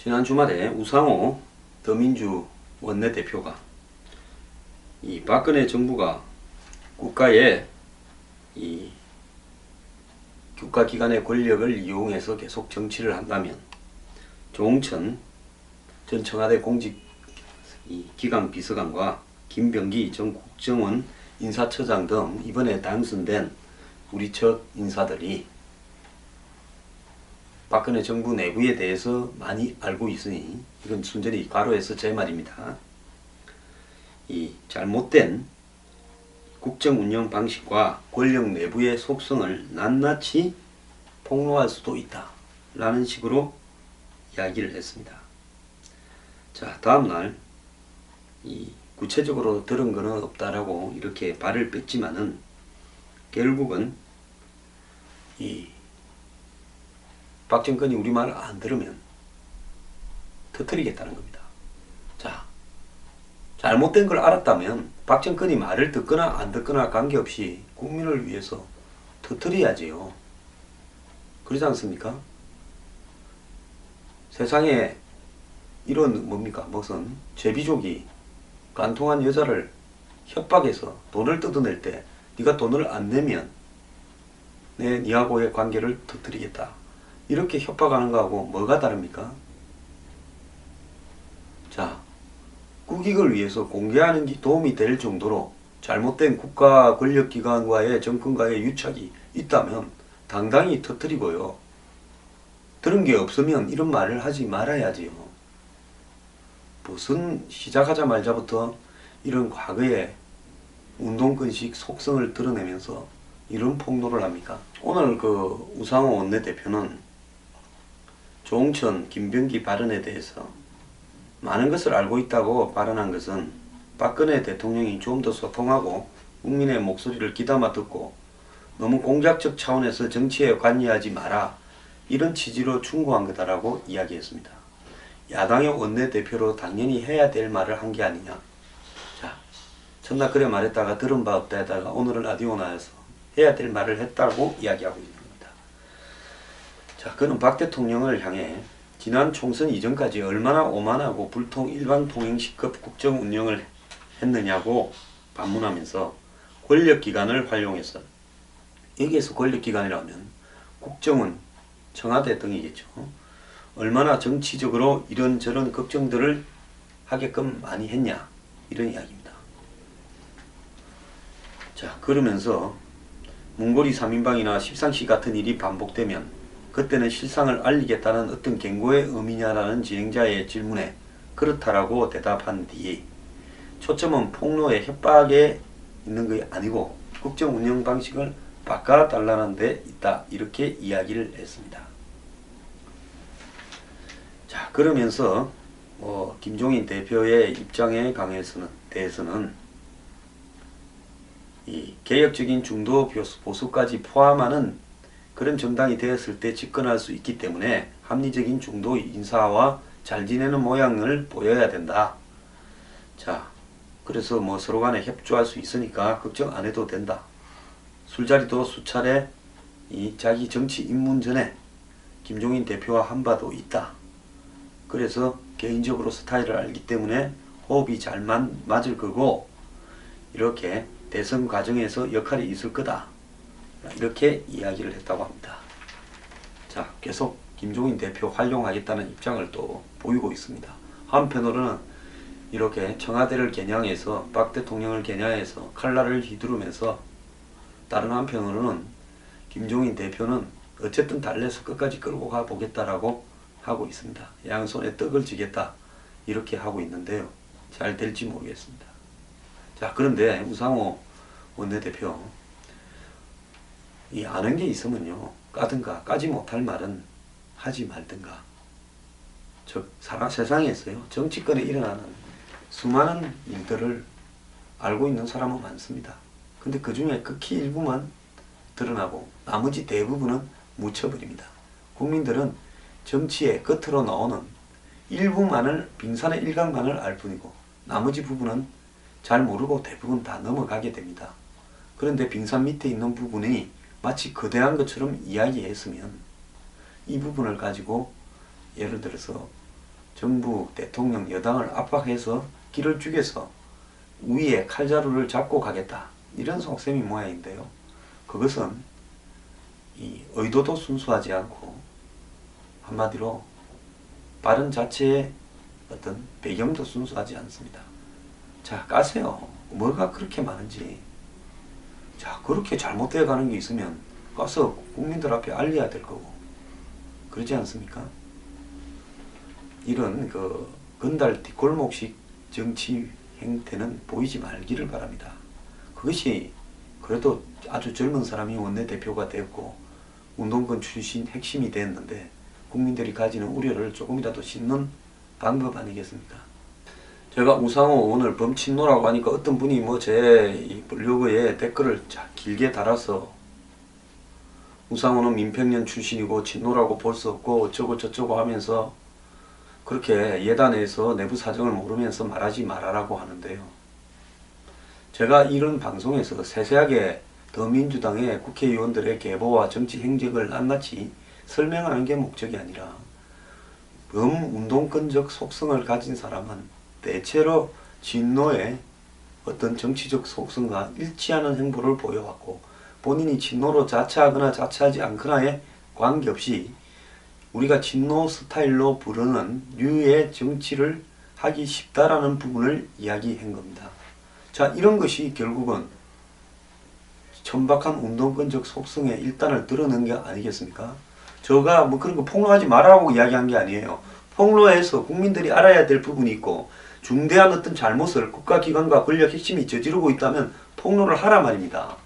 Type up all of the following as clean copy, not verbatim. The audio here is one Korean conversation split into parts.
지난 주말에 우상호 더민주 원내대표가 이 박근혜 정부가 국가의 이 국가기관의 권력을 이용해서 계속 정치를 한다면 조홍천 전 청와대 공직기강 비서관과 김병기 전 국정원 인사처장 등 이번에 당선된 우리 첫 인사들이 박근혜 정부 내부에 대해서 많이 알고 있으니 이건 순전히 과로해서 제 말입니다. 이 잘못된 국정 운영 방식과 권력 내부의 속성을 낱낱이 폭로할 수도 있다 라는 식으로 이야기를 했습니다. 자, 다음날 이 구체적으로 들은 거는 없다라고 이렇게 발을 뺐지만은 결국은 이 박정권이 우리 말을 안 들으면 터뜨리겠다는 겁니다. 자, 잘못된 걸 알았다면 박정권이 말을 듣거나 안 듣거나 관계없이 국민을 위해서 터뜨려야지요. 그러지 않습니까? 세상에 이런 뭡니까? 무슨 제비족이 간통한 여자를 협박해서 돈을 뜯어낼 때 네가 돈을 안 내면 니하고의 관계를 터뜨리겠다. 이렇게 협박하는 거하고 뭐가 다릅니까? 자, 국익을 위해서 공개하는 게 도움이 될 정도로 잘못된 국가 권력기관과의 정권과의 유착이 있다면 당당히 터뜨리고요. 들은 게 없으면 이런 말을 하지 말아야지요. 무슨 시작하자마자부터 이런 과거의 운동권식 속성을 드러내면서 이런 폭로를 합니까? 오늘 그 우상호 원내대표는 조홍천, 김병기 발언에 대해서 많은 것을 알고 있다고 발언한 것은 박근혜 대통령이 좀 더 소통하고 국민의 목소리를 귀담아 듣고 너무 공작적 차원에서 정치에 관여하지 마라 이런 취지로 충고한 거다라고 이야기했습니다. 야당의 원내대표로 당연히 해야 될 말을 한 게 아니냐. 자, 첫날 그래 말했다가 들은 바 없다 하다가 오늘은 라디오 나와서 해야 될 말을 했다고 이야기하고 있는 겁니다. 자, 그는 박 대통령을 향해 지난 총선 이전까지 얼마나 오만하고 일반통행시급 국정 운영을 했느냐고 반문하면서 권력기관을 활용해서, 여기에서 권력기관이라면 국정원, 청와대 등이겠죠. 얼마나 정치적으로 이런저런 걱정들을 하게끔 많이 했냐 이런 이야기입니다. 자, 그러면서 문고리 3인방이나 십상시 같은 일이 반복되면 그때는 실상을 알리겠다는 어떤 경고의 의미냐라는 진행자의 질문에 그렇다라고 대답한 뒤 초점은 폭로의 협박에 있는 것이 아니고 국정 운영 방식을 바꿔달라는 데 있다 이렇게 이야기를 했습니다. 자, 그러면서 김종인 대표의 입장에 대해서는 이 개혁적인 중도 보수까지 포함하는 그런 정당이 되었을 때 집권할 수 있기 때문에 합리적인 중도 인사와 잘 지내는 모양을 보여야 된다. 자, 그래서 서로 간에 협조할 수 있으니까 걱정 안 해도 된다. 술자리도 수차례 자기 정치 입문 전에 김종인 대표와 한 바도 있다. 그래서 개인적으로 스타일을 알기 때문에 호흡이 잘 맞을 거고 이렇게 대선 과정에서 역할이 있을 거다. 이렇게 이야기를 했다고 합니다. 자, 계속 김종인 대표 활용하겠다는 입장을 또 보이고 있습니다. 한편으로는 이렇게 청와대를 겨냥해서 박 대통령을 겨냥해서 칼날을 휘두르면서 다른 한편으로는 김종인 대표는 어쨌든 달래서 끝까지 끌고 가 보겠다라고 하고 있습니다. 양손에 떡을 쥐겠다 이렇게 하고 있는데요. 잘 될지 모르겠습니다. 자, 그런데 우상호 원내대표 이 아는 게 있으면요 까든가 까지 못할 말은 하지 말든가. 즉 세상에서요 정치권에 일어나는 수많은 일들을 알고 있는 사람은 많습니다. 근데 그 중에 극히 일부만 드러나고 나머지 대부분은 묻혀버립니다. 국민들은 정치의 끝으로 나오는 일부만을 빙산의 일각만을 알 뿐이고 나머지 부분은 잘 모르고 대부분 다 넘어가게 됩니다. 그런데 빙산 밑에 있는 부분이 마치 거대한 것처럼 이야기했으면 이 부분을 가지고 예를 들어서 정부, 대통령, 여당을 압박해서 길을 죽여서 위에 칼자루를 잡고 가겠다. 이런 속셈이 모양인데요. 그것은 이 의도도 순수하지 않고 한마디로 발언 자체의 어떤 배경도 순수하지 않습니다. 자, 까세요. 뭐가 그렇게 많은지. 자, 그렇게 잘못되어 가는 게 있으면 가서 국민들 앞에 알려야 될 거고. 그러지 않습니까? 이런 건달 뒷골목식 정치 행태는 보이지 말기를 바랍니다. 그것이 그래도 아주 젊은 사람이 원내대표가 되었고 운동권 출신 핵심이 됐는데 국민들이 가지는 우려를 조금이라도 씻는 방법 아니겠습니까? 제가 우상호 오늘 범친노라고 하니까 어떤 분이 제 블로그에 댓글을 길게 달아서 우상호는 민평년 출신이고 친노라고 볼 수 없고 어쩌고 저쩌고 하면서 그렇게 예단해서 내부 사정을 모르면서 말하지 말아라고 하는데요. 제가 이런 방송에서 세세하게 더민주당의 국회의원들의 계보와 정치 행적을 낱낱이 설명하는 게 목적이 아니라 범운동권적 속성을 가진 사람은 대체로 진노의 어떤 정치적 속성과 일치하는 행보를 보여왔고 본인이 진노로 자처하거나 자처하지 않거나에 관계없이 우리가 진노 스타일로 부르는 류의 정치를 하기 쉽다라는 부분을 이야기한 겁니다. 자, 이런 것이 결국은 천박한 운동권적 속성의 일단을 드러낸 게 아니겠습니까? 제가 그런 거 폭로하지 말라고 이야기한 게 아니에요. 폭로해서 국민들이 알아야 될 부분이 있고 중대한 어떤 잘못을 국가기관과 권력 핵심이 저지르고 있다면 폭로를 하라 말입니다.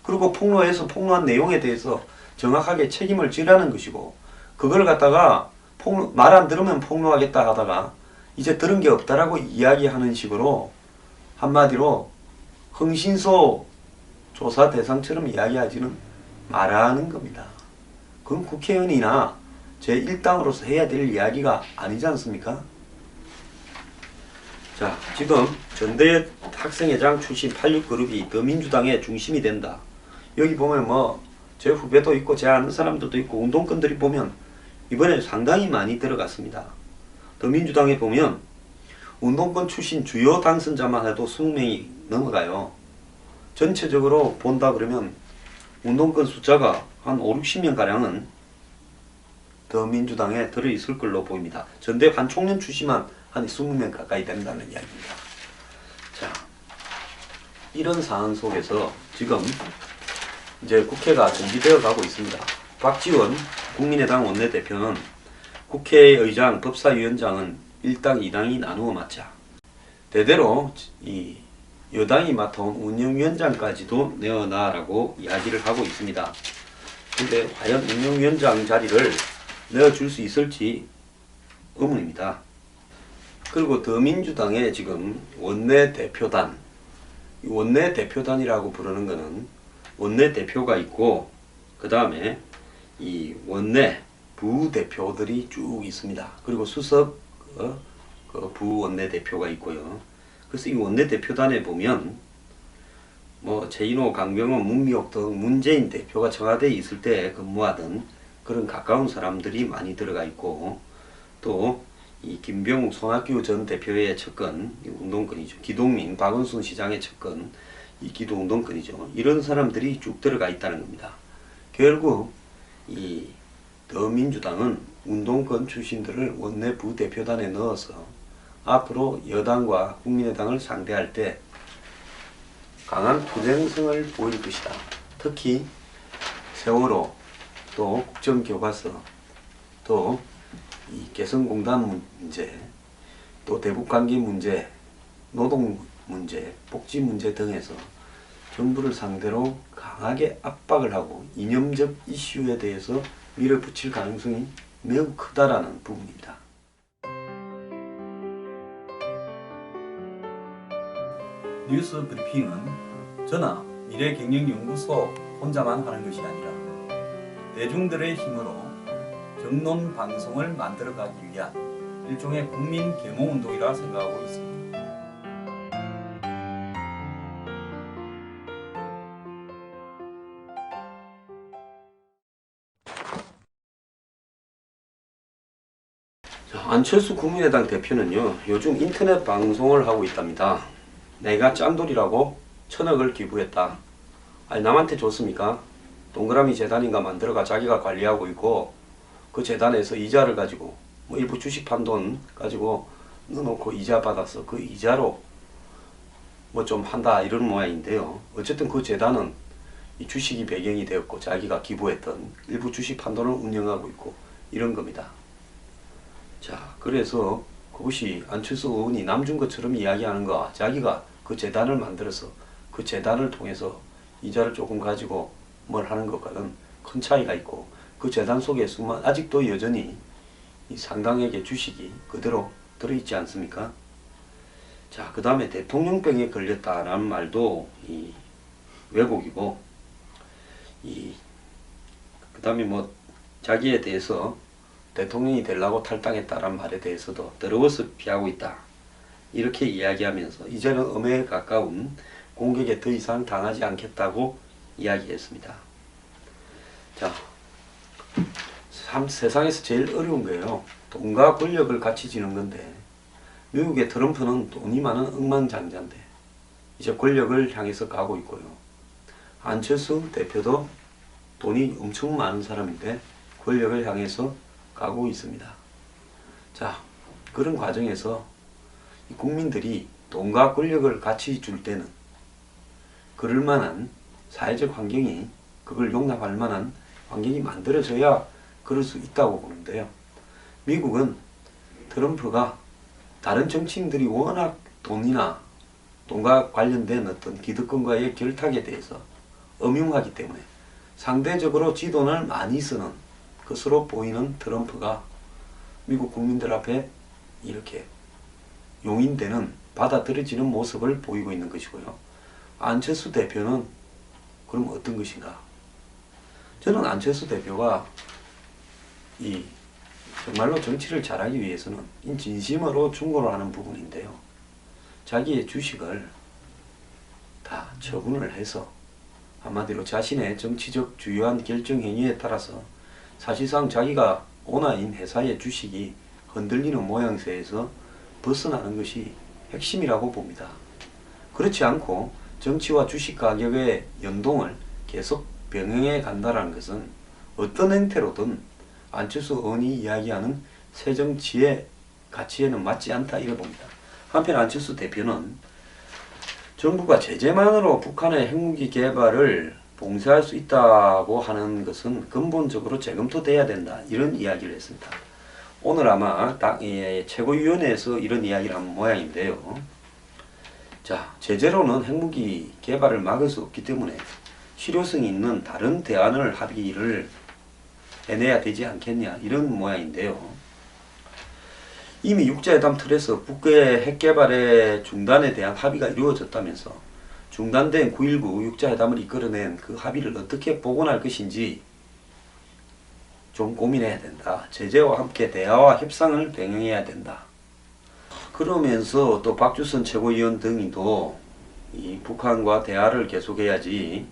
그리고 폭로해서 폭로한 내용에 대해서 정확하게 책임을 지라는 것이고 그걸 갖다가 말 안 들으면 폭로하겠다 하다가 이제 들은 게 없다라고 이야기하는 식으로 한마디로 흥신소 조사 대상처럼 이야기하지는 말하는 겁니다. 그건 국회의원이나 제1당으로서 해야 될 이야기가 아니지 않습니까? 자, 지금 전대 학생회장 출신 86그룹이 더민주당의 중심이 된다. 여기 보면 제 후배도 있고 제 아는 사람들도 있고 운동권들이 보면 이번에 상당히 많이 들어갔습니다. 더민주당에 보면 운동권 출신 주요 당선자만 해도 20명이 넘어가요. 전체적으로 본다 그러면 운동권 숫자가 한 5, 60명 가량은 더민주당에 들어있을 걸로 보입니다. 전대 한 총련 출신만 한 20명 가까이 된다는 이야기입니다. 자, 이런 상황 속에서 지금 이제 국회가 정지되어 가고 있습니다. 박지원 국민의당 원내대표는 국회의장, 법사위원장은 1당 2당이 나누어 맡자. 대대로 이 여당이 맡아온 운영위원장까지도 내어놔라고 이야기를 하고 있습니다. 근데 과연 운영위원장 자리를 내어줄 수 있을지 의문입니다. 그리고 더민주당의 지금 원내대표단, 원내대표단이라고 부르는 것은 원내대표가 있고 그 다음에 이 원내 부대표들이 쭉 있습니다. 그리고 수석 부원내대표가 있고요. 그래서 이 원내대표단에 보면 제인호, 강병원, 문미옥 등 문재인 대표가 청와대에 있을 때 근무하던 그런 가까운 사람들이 많이 들어가 있고 또 이 김병욱, 손학규 전 대표의 측근, 운동권이죠. 기동민, 박원순 시장의 측근, 이 기도 운동권이죠. 이런 사람들이 쭉 들어가 있다는 겁니다. 결국 이 더민주당은 운동권 출신들을 원내 부대표단에 넣어서 앞으로 여당과 국민의당을 상대할 때 강한 투쟁성을 보일 것이다. 특히 세월호, 또 국정교과서, 또 이 개성공단 문제, 또 대북관계 문제, 노동 문제, 복지 문제 등에서 정부를 상대로 강하게 압박을 하고 이념적 이슈에 대해서 밀어붙일 가능성이 매우 크다라는 부분입니다. 뉴스 브리핑은 저나 미래경영연구소 혼자만 하는 것이 아니라 대중들의 힘으로 정론 방송을 만들어가기 위한 일종의 국민 계몽운동이라 생각하고 있습니다. 자, 안철수 국민의당 대표는요, 요즘 인터넷 방송을 하고 있답니다. 내가 짠돌이라고 1,000억을 기부했다. 아니, 남한테 줬습니까? 동그라미 재단인가 만들어가 자기가 관리하고 있고, 그 재단에서 이자를 가지고, 뭐 일부 주식 판 돈 가지고 넣어놓고 이자 받아서 그 이자로 뭐 좀 한다, 이런 모양인데요. 어쨌든 그 재단은 이 주식이 배경이 되었고, 자기가 기부했던 일부 주식 판 돈을 운영하고 있고, 이런 겁니다. 자, 그래서 그것이 안철수 의원이 남 준 것처럼 이야기하는 거, 자기가 그 재단을 만들어서 그 재단을 통해서 이자를 조금 가지고 뭘 하는 것과는 큰 차이가 있고, 그 재단 속에 아직도 여전히 이 상당액의 주식이 그대로 들어있지 않습니까? 자, 그 다음에 대통령병에 걸렸다라는 말도 이 왜곡이고, 그 다음에 뭐 자기에 대해서 대통령이 되려고 탈당했다라는 말에 대해서도 더러워서 피하고 있다, 이렇게 이야기하면서 이제는 엄해에 가까운 공격에 더 이상 당하지 않겠다고 이야기했습니다. 자, 참 세상에서 제일 어려운 거예요. 돈과 권력을 같이 지는 건데, 미국의 트럼프는 돈이 많은 억만장자인데 이제 권력을 향해서 가고 있고요. 안철수 대표도 돈이 엄청 많은 사람인데 권력을 향해서 가고 있습니다. 자, 그런 과정에서 국민들이 돈과 권력을 같이 줄 때는 그럴 만한 사회적 환경이, 그걸 용납할 만한 환경이 만들어져야 그럴 수 있다고 보는데요. 미국은 트럼프가 다른 정치인들이 워낙 돈이나 돈과 관련된 어떤 기득권과의 결탁에 대해서 엄중하기 때문에 상대적으로 지돈을 많이 쓰는 것으로 보이는 트럼프가 미국 국민들 앞에 이렇게 용인되는, 받아들여지는 모습을 보이고 있는 것이고요. 안철수 대표는 그럼 어떤 것인가? 저는 안철수 대표가 정말로 정치를 잘하기 위해서는 진심으로 충고를 하는 부분인데요. 자기의 주식을 다 처분을 해서 한마디로 자신의 정치적 주요한 결정 행위에 따라서 사실상 자기가 오너인 회사의 주식이 흔들리는 모양새에서 벗어나는 것이 핵심이라고 봅니다. 그렇지 않고 정치와 주식 가격의 연동을 계속 병행해 간다는 것은 어떤 행태로든 안철수 의원이 이야기하는 새정치의 가치에는 맞지 않다, 이래 봅니다. 한편 안철수 대표는 정부가 제재만으로 북한의 핵무기 개발을 봉쇄할 수 있다고 하는 것은 근본적으로 재검토돼야 된다, 이런 이야기를 했습니다. 오늘 아마 최고위원회에서 이런 이야기를 한 모양인데요. 자, 제재로는 핵무기 개발을 막을 수 없기 때문에 실효성이 있는 다른 대안을 합의를 해내야 되지 않겠냐, 이런 모양인데요. 이미 육자회담 틀에서 북의 핵개발의 중단에 대한 합의가 이루어졌다면서 중단된 9.19 육자회담을 이끌어낸 그 합의를 어떻게 복원할 것인지 좀 고민해야 된다. 제재와 함께 대화와 협상을 병행해야 된다. 그러면서 또 박주선 최고위원 등도 이 북한과 대화를 계속해야지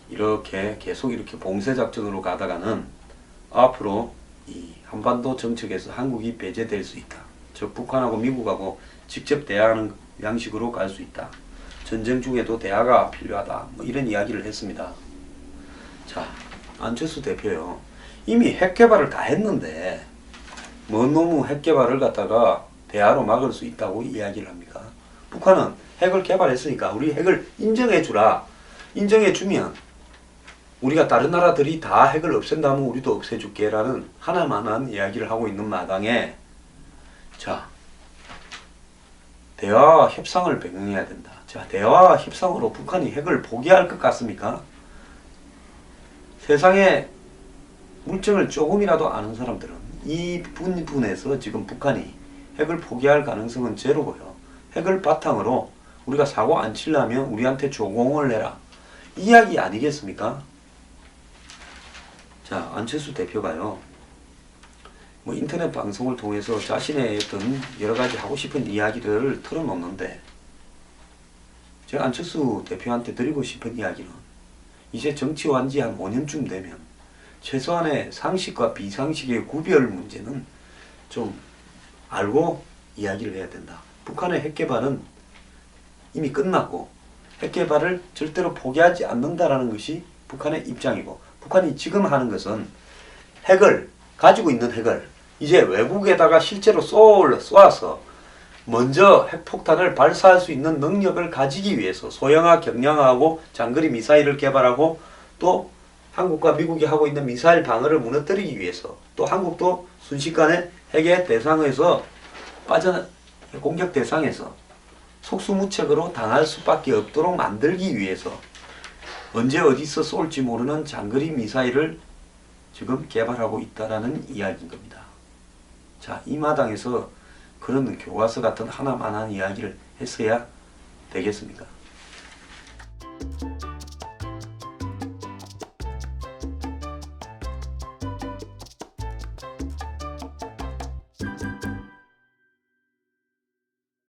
이렇게 계속 이렇게 봉쇄작전으로 가다가는 앞으로 이 한반도 정책에서 한국이 배제될 수 있다. 즉 북한하고 미국하고 직접 대화하는 양식으로 갈 수 있다. 전쟁 중에도 대화가 필요하다. 뭐 이런 이야기를 했습니다. 자, 안철수 대표요. 이미 핵 개발을 다 했는데 뭔 놈의 핵 개발을 갖다가 대화로 막을 수 있다고 이야기를 합니까? 북한은 핵을 개발했으니까 우리 핵을 인정해 주라. 인정해 주면 우리가 다른 나라들이 다 핵을 없앤다면 우리도 없애줄게 라는 하나만한 이야기를 하고 있는 마당에, 자, 대화와 협상을 병행해야 된다. 자, 대화와 협상으로 북한이 핵을 포기할 것 같습니까? 세상에 물정을 조금이라도 아는 사람들은 이 부분에서 지금 북한이 핵을 포기할 가능성은 제로고요. 핵을 바탕으로 우리가 사고 안 치려면 우리한테 조공을 해라, 이야기 아니겠습니까? 자, 안철수 대표가요, 뭐 인터넷 방송을 통해서 자신의 어떤 여러 가지 하고 싶은 이야기들을 털어놓는데, 제가 안철수 대표한테 드리고 싶은 이야기는 이제 정치 완지 한 5년쯤 되면 최소한의 상식과 비상식의 구별 문제는 좀 알고 이야기를 해야 된다. 북한의 핵개발은 이미 끝났고 핵개발을 절대로 포기하지 않는다라는 것이 북한의 입장이고, 북한이 지금 하는 것은 핵을 가지고 있는 핵을 이제 외국에다가 실제로 쏘아서 먼저 핵폭탄을 발사할 수 있는 능력을 가지기 위해서 소형화 경량화하고 장거리 미사일을 개발하고, 또 한국과 미국이 하고 있는 미사일 방어를 무너뜨리기 위해서, 또 한국도 순식간에 핵의 대상에서 공격 대상에서 속수무책으로 당할 수밖에 없도록 만들기 위해서 언제 어디서 쏠지 모르는 장거리 미사일을 지금 개발하고 있다라는 이야기인 겁니다. 자, 이 마당에서 그런 교과서 같은 하나만한 이야기를 했어야 되겠습니까?